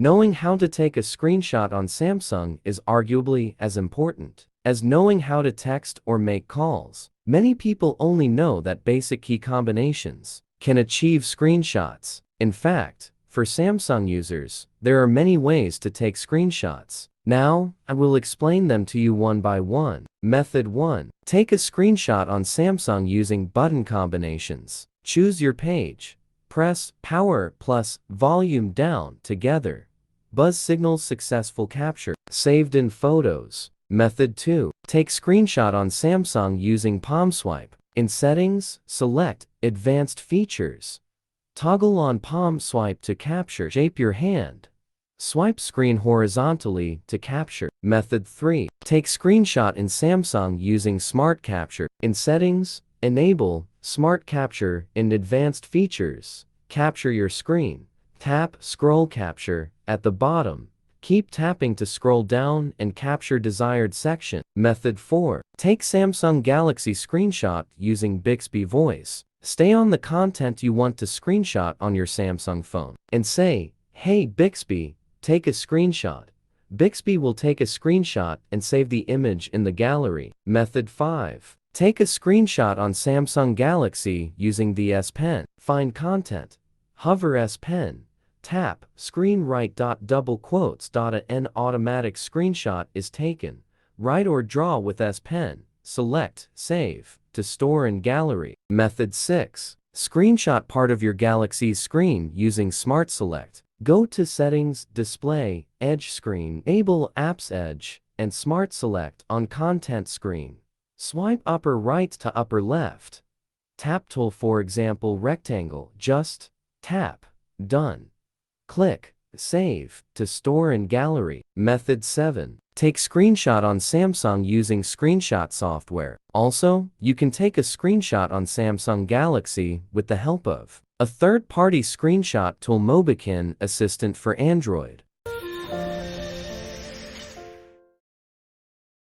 Knowing how to take a screenshot on Samsung is arguably as important as knowing how to text or make calls. Many people only know that basic key combinations can achieve screenshots. In fact, for Samsung users, there are many ways to take screenshots. Now, I will explain them to you one by one. Method 1. Take a screenshot on Samsung using button combinations. Choose your page. Press power plus volume down together. Buzz signals successful capture. Saved in photos. Method 2. Take screenshot on Samsung using palm swipe. In settings, select advanced features. Toggle on palm swipe to capture. Shape your hand. Swipe screen horizontally to capture. Method 3. Take screenshot in Samsung using smart capture. In settings, enable smart capture in advanced features. Capture your screen. Tap scroll capture at the bottom. Keep tapping to scroll down and capture desired section. Method 4. Take Samsung Galaxy screenshot using Bixby voice. Stay on the content you want to screenshot on your Samsung phone and say, "Hey Bixby, take a screenshot." Bixby will take a screenshot and save the image in the gallery. Method 5. Take a screenshot on Samsung Galaxy using the S Pen. Find content. Hover S Pen. Tap screen right. Double quotes. An automatic screenshot is taken. Write or draw with S Pen. Select Save to store in gallery. Method 6. Screenshot part of your Galaxy's screen using Smart Select. Go to Settings, Display, Edge Screen. Enable Apps Edge and Smart Select on Content screen. Swipe upper right to upper left. Tap tool, for example rectangle. Just tap. Done. Click Save to store in gallery. Method 7. Take screenshot on Samsung using screenshot software. Also, you can take a screenshot on Samsung Galaxy with the help of a third-party screenshot tool, Mobikin Assistant for Android.